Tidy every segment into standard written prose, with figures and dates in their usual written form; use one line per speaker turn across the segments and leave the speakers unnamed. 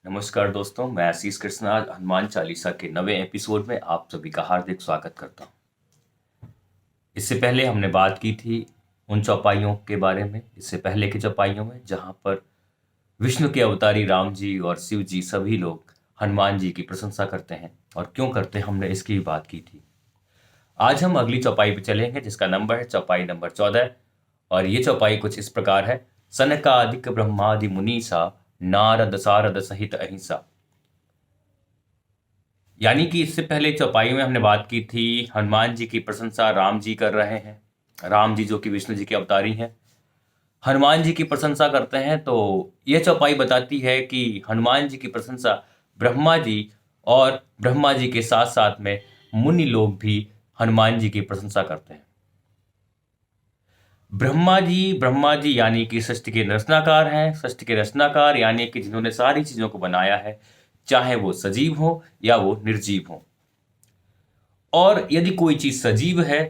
नमस्कार दोस्तों, मैं आशीष कृष्णा आज हनुमान चालीसा के नवे एपिसोड में आप सभी का हार्दिक स्वागत करता हूँ। इससे पहले हमने बात की थी उन चौपाइयों के बारे में, इससे पहले की चौपाइयों में जहाँ पर विष्णु के अवतारी राम जी और शिव जी सभी लोग हनुमान जी की प्रशंसा करते हैं और क्यों करते हैं, हमने इसकी भी बात की थी। आज हम अगली चौपाई पे चलेंगे जिसका नंबर है चौपाई नंबर 14 और ये चौपाई कुछ इस प्रकार है। सनकादिक ब्रह्मादि मुनीसा नारद सारद सहित अहिंसा। यानी कि इससे पहले चौपाई में हमने बात की थी हनुमान जी की प्रशंसा राम जी कर रहे हैं। राम जी जो कि विष्णु जी के अवतारी हैं, हनुमान जी की प्रशंसा करते हैं। तो यह चौपाई बताती है कि हनुमान जी की प्रशंसा ब्रह्मा जी और ब्रह्मा जी के साथ साथ में मुनि लोग भी हनुमान जी की प्रशंसा करते हैं। ब्रह्मा जी यानी कि सृष्टि के रचनाकार हैं। सृष्टि के रचनाकार यानी कि जिन्होंने सारी चीजों को बनाया है, चाहे वो सजीव हो या वो निर्जीव हो। और यदि कोई चीज सजीव है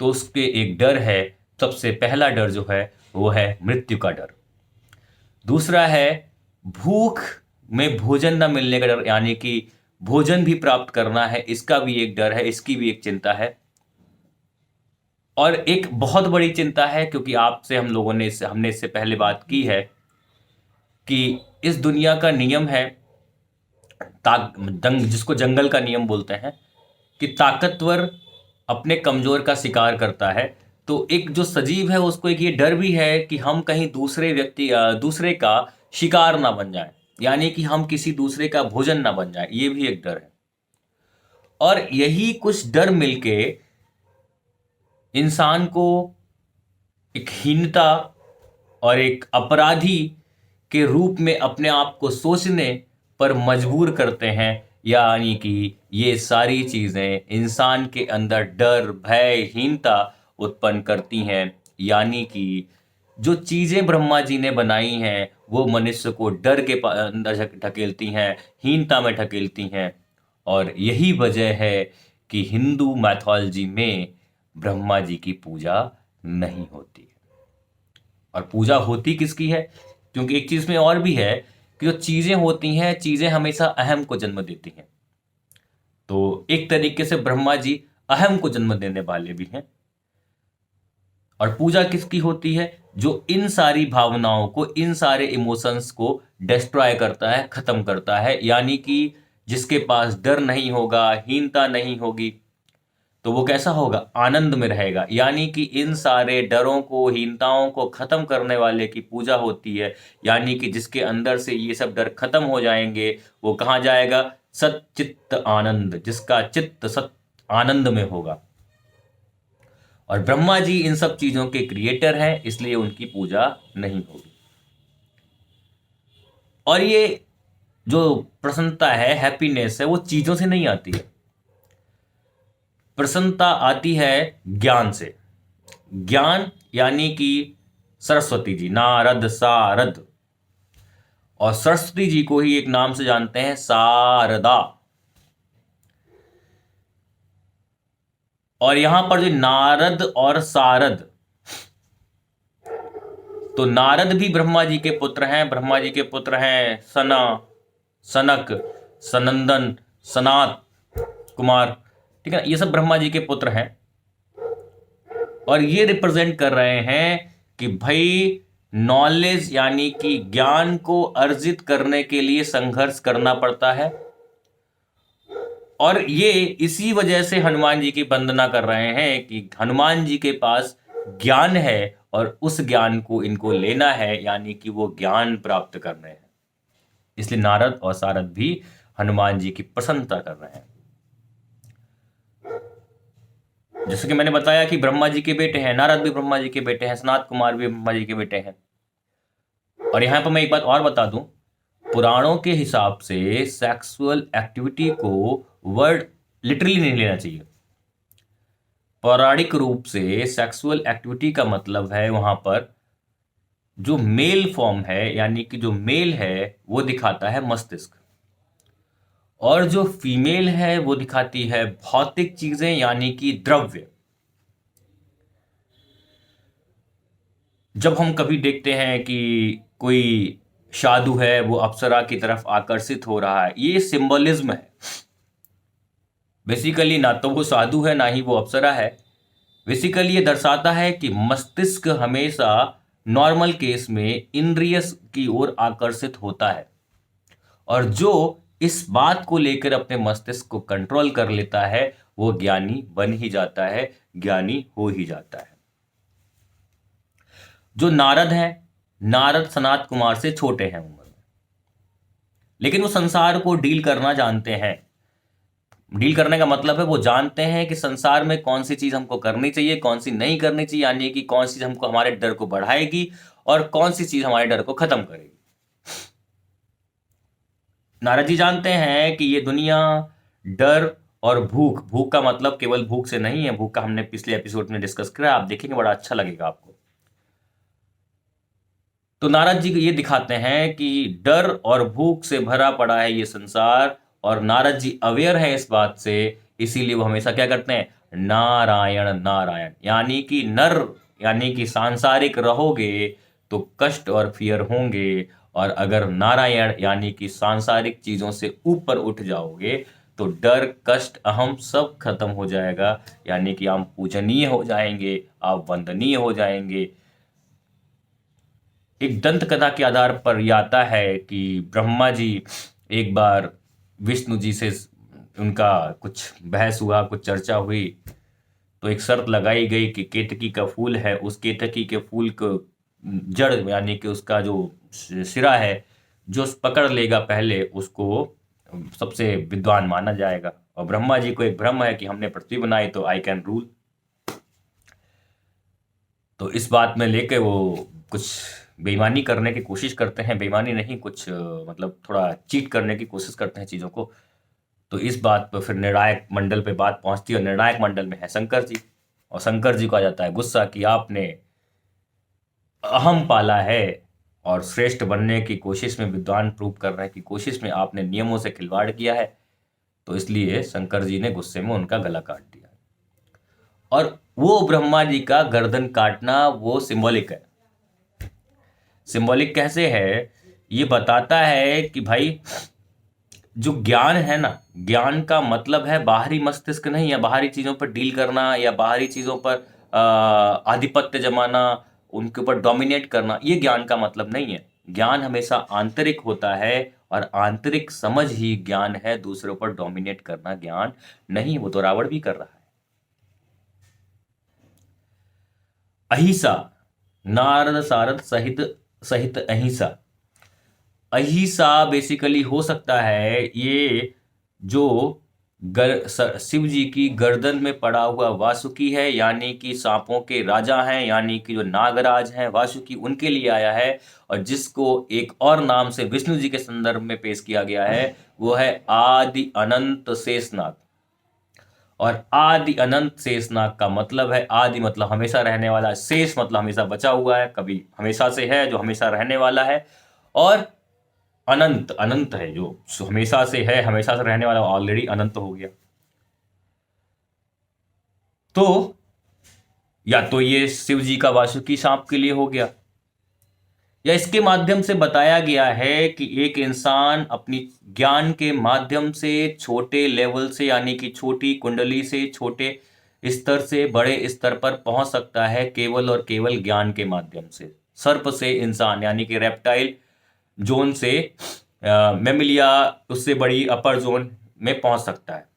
तो उसके एक डर है। सबसे पहला डर जो है वो है मृत्यु का डर। दूसरा है भूख में भोजन न मिलने का डर, यानी कि भोजन भी प्राप्त करना है, इसका भी एक डर है, इसकी भी एक चिंता है। और एक बहुत बड़ी चिंता है, क्योंकि आपसे हम लोगों ने हमने इससे पहले बात की है कि इस दुनिया का नियम है जिसको जंगल का नियम बोलते हैं कि ताकतवर अपने कमजोर का शिकार करता है। तो एक जो सजीव है उसको एक ये डर भी है कि हम कहीं दूसरे का शिकार ना बन जाए, यानी कि हम किसी दूसरे का भोजन ना बन जाए, ये भी एक डर है। और यही कुछ डर मिलके इंसान को एक हीनता और एक अपराधी के रूप में अपने आप को सोचने पर मजबूर करते हैं। यानी कि ये सारी चीजें इंसान के अंदर डर, भय, हीनता उत्पन्न करती हैं। यानी कि जो चीजें ब्रह्मा जी ने बनाई हैं वो मनुष्य को डर के अंदर ढकेलती हैं, हीनता में ढकेलती हैं। और यही वजह है कि हिंदू मैथोलॉजी में ब्रह्मा जी की पूजा नहीं होती है। और पूजा होती किसकी है? क्योंकि एक चीज में और भी है कि जो चीजें होती हैं, चीजें हमेशा अहम को जन्म देती हैं। तो एक तरीके से ब्रह्मा जी अहम को जन्म देने वाले भी हैं। और पूजा किसकी होती है? जो इन सारी भावनाओं को, इन सारे इमोशंस को डिस्ट्रॉय करता है, खत्म करता है। यानी कि जिसके पास डर नहीं होगा, हीनता नहीं होगी, तो वो कैसा होगा? आनंद में रहेगा। यानी कि इन सारे डरों को, हीनताओं को खत्म करने वाले की पूजा होती है। यानी कि जिसके अंदर से ये सब डर खत्म हो जाएंगे, वो कहाँ जाएगा? सच्चित्त आनंद, जिसका चित्त सत आनंद में होगा। और ब्रह्मा जी इन सब चीजों के क्रिएटर हैं, इसलिए उनकी पूजा नहीं होगी। और ये जो प्रसन्नता है, हैप्पीनेस है, वो चीजों से नहीं आती है। प्रसन्नता आती है ज्ञान से। ज्ञान यानी कि सरस्वती जी, नारद सारद। और सरस्वती जी को ही एक नाम से जानते हैं, शारदा। और यहां पर जो नारद और सारद, तो नारद भी ब्रह्मा जी के पुत्र हैं। ब्रह्मा जी के पुत्र हैं सना, सनक, सनंदन, सनात कुमार। ठीक है ना, ये सब ब्रह्मा जी के पुत्र हैं। और ये रिप्रेजेंट कर रहे हैं कि भाई नॉलेज यानी कि ज्ञान को अर्जित करने के लिए संघर्ष करना पड़ता है। और ये इसी वजह से हनुमान जी की वंदना कर रहे हैं कि हनुमान जी के पास ज्ञान है और उस ज्ञान को इनको लेना है, यानी कि वो ज्ञान प्राप्त कर रहे हैं। इसलिए नारद और सारद भी हनुमान जी की प्रशंसा कर रहे हैं। जैसे कि मैंने बताया कि ब्रह्मा जी के बेटे हैं, नारद भी ब्रह्मा जी के बेटे हैं, सनत कुमार भी ब्रह्मा जी के बेटे हैं। और यहां पर मैं एक बात और बता दूं, पुराणों के हिसाब से सेक्सुअल एक्टिविटी को वर्ड लिटरली नहीं लेना चाहिए। पौराणिक रूप से सेक्सुअल एक्टिविटी का मतलब है वहां पर जो मेल फॉर्म है, यानी कि जो मेल है वो दिखाता है मस्तिष्क, और जो फीमेल है वो दिखाती है भौतिक चीजें, यानी कि द्रव्य। जब हम कभी देखते हैं कि कोई साधु है वो अप्सरा की तरफ आकर्षित हो रहा है। ये सिंबलिज्म है बेसिकली, ना तो वो साधु है ना ही वो अप्सरा है। बेसिकली ये दर्शाता है कि मस्तिष्क हमेशा नॉर्मल केस में इंद्रिय की ओर आकर्षित होता है, और जो इस बात को लेकर अपने मस्तिष्क को कंट्रोल कर लेता है वो ज्ञानी बन ही जाता है, ज्ञानी हो ही जाता है। जो नारद है, नारद सनत कुमार से छोटे हैं उम्र में, लेकिन वो संसार को डील करना जानते हैं। डील करने का मतलब है वो जानते हैं कि संसार में कौन सी चीज हमको करनी चाहिए, कौन सी नहीं करनी चाहिए, यानी कि कौन सी हमको हमारे डर को बढ़ाएगी और कौन सी चीज हमारे डर को खत्म करेगी। नारद जी जानते हैं कि ये दुनिया डर और भूख, भूख का मतलब केवल भूख से नहीं है, भूख का हमने पिछले एपिसोड में डिस्कस किया, आप देखेंगे बड़ा अच्छा लगेगा आपको। तो नारद जी ये दिखाते हैं कि डर और भूख से भरा पड़ा है ये संसार, और नारद जी अवेयर है इस बात से, इसीलिए वो हमेशा क्या करते हैं, नारायण नारायण, यानी कि नर, यानी कि सांसारिक रहोगे तो कष्ट और फियर होंगे, और अगर नारायण यानी कि सांसारिक चीजों से ऊपर उठ जाओगे तो डर कष्ट अहम सब खत्म हो जाएगा, यानी कि आप पूजनीय हो जाएंगे, आप वंदनीय हो जाएंगे। एक दंत कथा के आधार पर यह आता है कि ब्रह्मा जी एक बार विष्णु जी से उनका कुछ बहस हुआ, कुछ चर्चा हुई, तो एक शर्त लगाई गई कि केतकी का फूल है, उस केतकी के फूल को जड़ यानी कि उसका जो सिरा है, जो पकड़ लेगा पहले उसको सबसे विद्वान माना जाएगा। और ब्रह्मा जी को एक भ्रम है कि हमने पृथ्वी बनाई तो आई कैन रूल, तो इस बात में लेके वो कुछ बेईमानी करने की कोशिश करते हैं, बेईमानी नहीं, कुछ मतलब थोड़ा चीट करने की कोशिश करते हैं चीज़ों को। तो इस बात पर फिर निर्णायक मंडल पे बात पहुंचती है, और निर्णायक मंडल में है शंकर जी, और शंकर जी को आ जाता है गुस्सा कि आपने अहम पाला है और श्रेष्ठ बनने की कोशिश में, विद्वान प्रूव करने की कोशिश में आपने नियमों से खिलवाड़ किया है, तो इसलिए शंकर जी ने गुस्से में उनका गला काट दिया। और वो ब्रह्मा जी का गर्दन काटना वो सिंबॉलिक है। सिंबॉलिक कैसे है, ये बताता है कि भाई जो ज्ञान है ना, ज्ञान का मतलब है बाहरी मस्तिष्क नहीं, या बाहरी चीजों पर डील करना, या बाहरी चीजों पर आधिपत्य जमाना, उनके ऊपर डोमिनेट करना, ये ज्ञान का मतलब नहीं है। ज्ञान हमेशा आंतरिक होता है, और आंतरिक समझ ही ज्ञान है, दूसरों पर डोमिनेट करना ज्ञान नहीं। वो तो रावण भी कर रहा है। अहिंसा, नारद सारद सहित सहित अहिंसा। अहिंसा बेसिकली हो सकता है ये जो शिव जी की गर्दन में पड़ा हुआ वासुकी है, यानी कि सांपों के राजा हैं, यानी कि जो नागराज हैं वासुकी, उनके लिए आया है, और जिसको एक और नाम से विष्णु जी के संदर्भ में पेश किया गया है, वो है आदि अनंत शेषनाग। और आदि अनंत शेषनाग का मतलब है, आदि मतलब हमेशा रहने वाला, शेष मतलब हमेशा बचा हुआ है, कभी हमेशा से है, जो हमेशा रहने वाला है, और अनंत, अनंत है जो हमेशा से है, हमेशा से रहने वाला, ऑलरेडी अनंत हो गया। तो या तो ये शिव जी का वासुकी सांप के लिए हो गया, या इसके माध्यम से बताया गया है कि एक इंसान अपनी ज्ञान के माध्यम से छोटे लेवल से, यानी कि छोटी कुंडली से, छोटे स्तर से बड़े स्तर पर पहुंच सकता है, केवल और केवल ज्ञान के माध्यम से। सर्प से इंसान, यानी कि रेप्टाइल जोन से मेमिलिया, उससे बड़ी अपर जोन में पहुंच सकता है।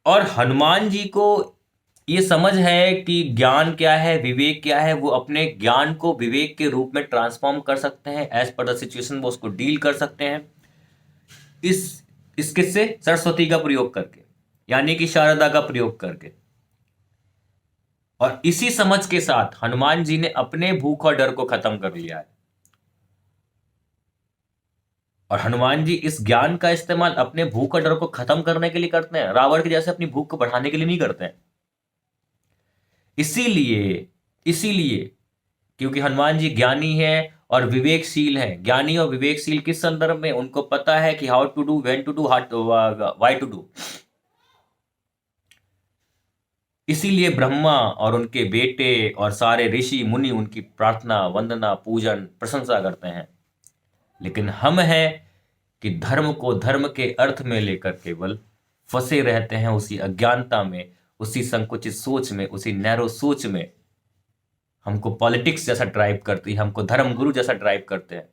और हनुमान जी को ये समझ है कि ज्ञान क्या है, विवेक क्या है, वो अपने ज्ञान को विवेक के रूप में ट्रांसफॉर्म कर सकते हैं, एज पर द सिचुएशन वो उसको डील कर सकते हैं, इस किससे, सरस्वती का प्रयोग करके, यानी कि शारदा का प्रयोग करके। और इसी समझ के साथ हनुमान जी ने अपने भूख और डर को खत्म कर लिया है। और हनुमान जी इस ज्ञान का इस्तेमाल अपने भूख और डर को खत्म करने के लिए करते हैं, रावण के जैसे अपनी भूख को बढ़ाने के लिए नहीं करते हैं। इसीलिए इसीलिए क्योंकि हनुमान जी ज्ञानी है और विवेकशील है। ज्ञानी और विवेकशील किस संदर्भ में, उनको पता है कि how to do, when to do, why to do. इसीलिए ब्रह्मा और उनके बेटे और सारे ऋषि मुनि उनकी प्रार्थना, वंदना, पूजन, प्रशंसा करते हैं। लेकिन हम हैं कि धर्म को धर्म के अर्थ में लेकर केवल फंसे रहते हैं, उसी अज्ञानता में, उसी संकुचित सोच में, उसी नैरो सोच में। हमको पॉलिटिक्स जैसा ड्राइव करती है, हमको धर्म गुरु जैसा ड्राइव करते हैं।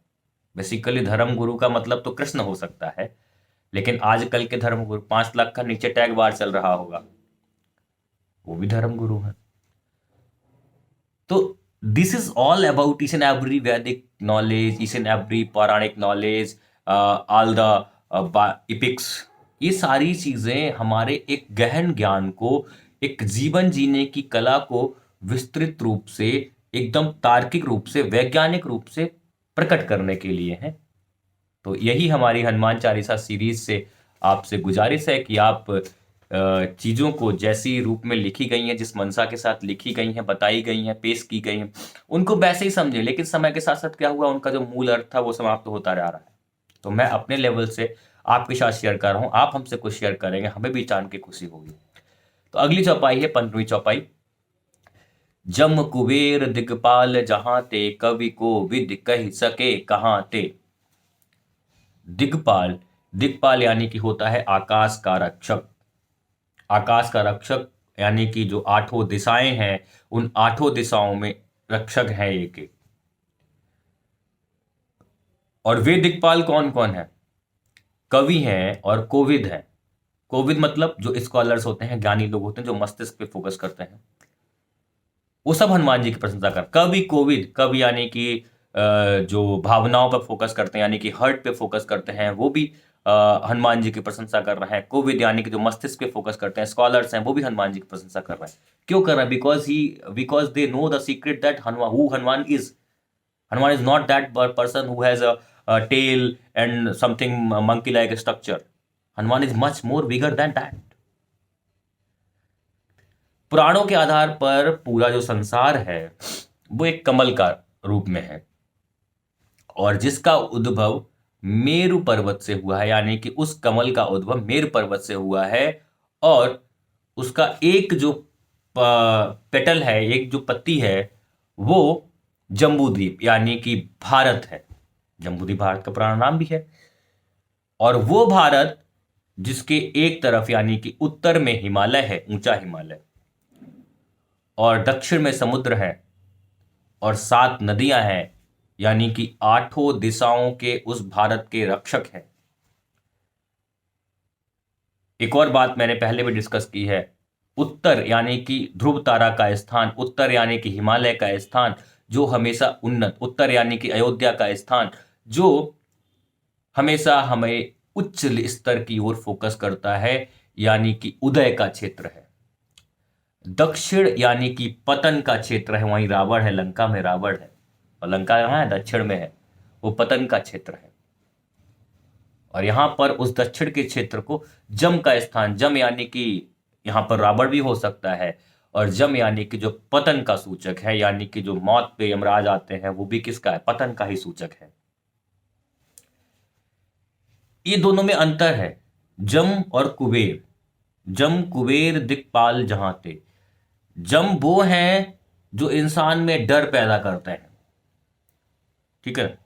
बेसिकली धर्म गुरु का मतलब तो कृष्ण हो सकता है, लेकिन आजकल के धर्म गुरु 5 लाख का नीचे टैग बार चल रहा होगा, वो भी धर्म गुरु है। तो this is all about each and every वैदिक नॉलेज, ईच एंड एवरी पौराणिक नॉलेज, ऑल द इपिक्स। ये सारी चीजें हमारे एक गहन ज्ञान को, एक जीवन जीने की कला को विस्तृत रूप से, एकदम तार्किक रूप से, वैज्ञानिक रूप से प्रकट करने के लिए हैं। तो यही हमारी हनुमान चालीसा सीरीज से आपसे गुजारिश है कि आप चीज़ों को जैसी रूप में लिखी गई हैं, जिस मंशा के साथ लिखी गई हैं, बताई गई हैं, पेश की गई हैं, उनको वैसे ही समझें। लेकिन समय के साथ साथ क्या हुआ, उनका जो मूल अर्थ था वो समाप्त होता जा रहा है। तो मैं अपने लेवल से आपके साथ शेयर कर रहा हूँ, आप हमसे कुछ शेयर करेंगे, हमें भी जान के खुशी होगी। तो अगली चौपाई है 15वीं चौपाई। जम कुबेर दिगपाल जहां ते, कवि को विद कह सके कहां ते। दिगपाल, दिगपाल यानी कि होता है आकाश का रक्षक। आकाश का रक्षक यानी कि जो 8 दिशाएं हैं, उन 8 दिशाओं में रक्षक है एक। और वे दिगपाल कौन कौन है? कवि हैं और कोविद है। कोविद मतलब जो स्कॉलर्स होते हैं, ज्ञानी लोग होते हैं, जो मस्तिष्क पे फोकस करते हैं, वो सब हनुमान जी की प्रशंसा कर। कवि कोविद, कवि यानी कि जो भावनाओं पर फोकस करते हैं, यानी कि हर्ट पे फोकस करते हैं, वो भी हनुमान जी की प्रशंसा कर रहे हैं। कोविद यानी कि जो मस्तिष्क पे फोकस करते हैं, स्कॉलर्स हैं, वो भी हनुमान जी की प्रशंसा कर रहे हैं। क्यों कर रहे हैं? Because they know the secret that Hanuman is. Hanuman is not that person who has a tail and something monkey like structure. Hanuman is much more bigger than that. पुराणों के आधार पर पूरा जो संसार है वो एक कमल का रूप में है, और जिसका उद्भव मेरु पर्वत से हुआ है, यानी कि उस कमल का उद्भव मेरु पर्वत से हुआ है। और उसका एक जो पेटल है, एक जो पत्ती है, वो जम्बूद्वीप यानी कि भारत है। जम्बूद्वीप भारत का पुराना नाम भी है। और वो भारत जिसके एक तरफ यानी कि उत्तर में हिमालय है, ऊंचा हिमालय, और दक्षिण में समुद्र है, और 7 नदियां हैं, यानी कि 8 दिशाओं के उस भारत के रक्षक हैं। एक और बात मैंने पहले भी डिस्कस की है, उत्तर यानी कि ध्रुव तारा का स्थान, उत्तर यानी कि हिमालय का स्थान जो हमेशा उन्नत, उत्तर यानी कि अयोध्या का स्थान जो हमेशा हमें उच्च स्तर की ओर फोकस करता है, यानी कि उदय का क्षेत्र है। दक्षिण यानी कि पतन का क्षेत्र है, वहीं रावण है, लंका में रावण है, और लंका यहाँ है, दक्षिण में है, वो पतन का क्षेत्र है। और यहां पर उस दक्षिण के क्षेत्र को जम का स्थान, जम यानी कि यहां पर रावण भी हो सकता है, और जम यानी कि जो पतन का सूचक है, यानी कि जो मौत पे यमराज आते हैं, वो भी किसका है? पतन का ही सूचक है। ये दोनों में अंतर है, जम और कुबेर। जम कुबेर दिक्पाल जहां ते। जम वो हैं जो इंसान में डर पैदा करते हैं, ठीक है,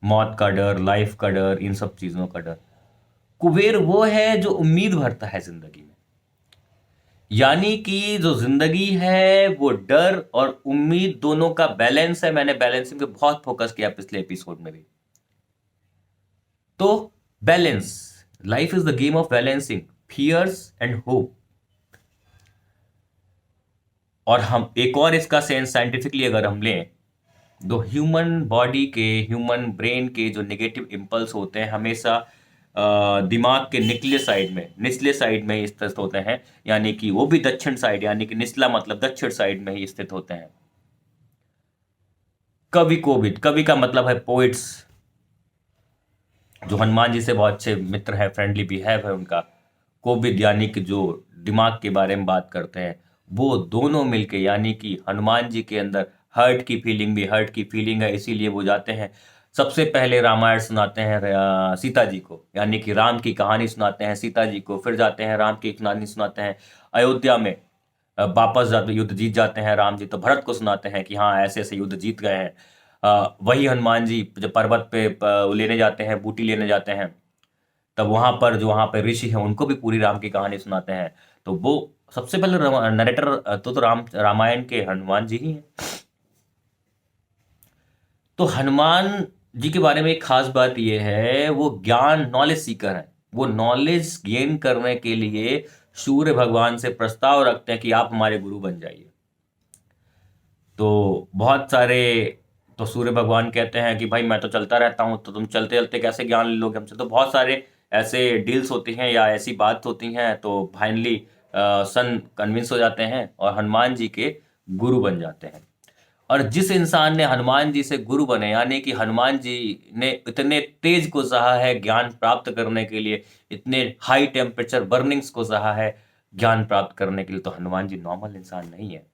मौत का डर, लाइफ का डर, इन सब चीजों का डर। कुबेर वो है जो उम्मीद भरता है जिंदगी में, यानी कि जो जिंदगी है वो डर और उम्मीद दोनों का बैलेंस है। मैंने बैलेंसिंग पे बहुत फोकस किया पिछले एपिसोड में भी। तो balance, life is the game of balancing fears and hope. और हम एक और इसका सेंस साइंटिफिकली अगर हम लें, तो ह्यूमन बॉडी के, ह्यूमन ब्रेन के जो नेगेटिव इंपल्स होते हैं हमेशा दिमाग के निचले साइड में ही स्थित होते हैं, यानी कि वो भी दक्षिण साइड, यानी कि निचला मतलब दक्षिण साइड में ही स्थित होते हैं। कवि कोविद, कवि का मतलब है पोइट्स, जो हनुमान जी से बहुत अच्छे मित्र है, फ्रेंडली बिहेव है उनका। कोविद यानी कि जो दिमाग के बारे में बात करते हैं, वो दोनों मिलके, यानी कि हनुमान जी के अंदर हर्ट की फीलिंग है, इसीलिए वो जाते हैं सबसे पहले रामायण सुनाते हैं सीता जी को, यानी कि राम की कहानी सुनाते हैं सीता जी को, फिर जाते हैं राम की कहानी सुनाते हैं अयोध्या में, वापस जाते युद्ध जीत जाते हैं राम जी, तो भरत को सुनाते हैं कि हाँ ऐसे ऐसे युद्ध जीत गए हैं। वही हनुमान जी जब पर्वत पे लेने जाते हैं, बूटी लेने जाते हैं, तब वहां पर जो वहां पर ऋषि हैं उनको भी पूरी राम की कहानी सुनाते हैं। तो वो सबसे पहले नरेटर तो रामायण के हनुमान जी ही हैं। तो हनुमान जी के बारे में एक खास बात यह है, वो ज्ञान नॉलेज सीकर है। वो नॉलेज गेन करने के लिए सूर्य भगवान से प्रस्ताव रखते हैं कि आप हमारे गुरु बन जाइए। तो बहुत सारे तो सूर्य भगवान कहते हैं कि भाई मैं तो चलता रहता हूं, तो तुम चलते चलते कैसे ज्ञान ले लोगे हमसे। तो बहुत सारे ऐसे डील्स होती हैं या ऐसी बात होती हैं, तो फाइनली सन कन्विंस हो जाते हैं और हनुमान जी के गुरु बन जाते हैं। और जिस इंसान ने हनुमान जी से गुरु बने, यानी कि हनुमान जी ने इतने तेज को सहा है ज्ञान प्राप्त करने के लिए, इतने हाई टेम्परेचर बर्निंग्स को सहा है ज्ञान प्राप्त करने के लिए, तो हनुमान जी नॉर्मल इंसान नहीं है।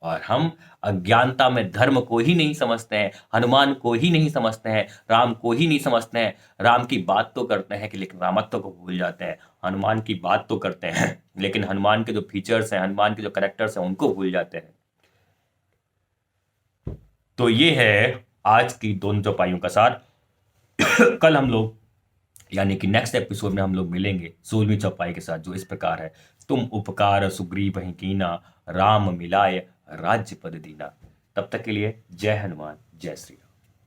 और हम अज्ञानता में धर्म को ही नहीं समझते हैं, हनुमान को ही नहीं समझते हैं, राम को ही नहीं समझते हैं। राम की बात तो करते हैं कि लेकिन रामत्व को भूल जाते हैं। हनुमान की बात तो करते हैं लेकिन हनुमान के जो फीचर्स हैं, हनुमान के जो कैरेक्टर्स हैं, उनको भूल जाते हैं। तो ये है आज की दोनों चौपाइयों का सार। कल हम लोग यानी कि नेक्स्ट एपिसोड में हम लोग मिलेंगे 16वीं चौपाई के साथ, जो इस प्रकार है। तुम उपकार सुग्रीव ही कीना, राम मिलाय राज्य पद दीना। तब तक के लिए जय हनुमान, जय श्री राम।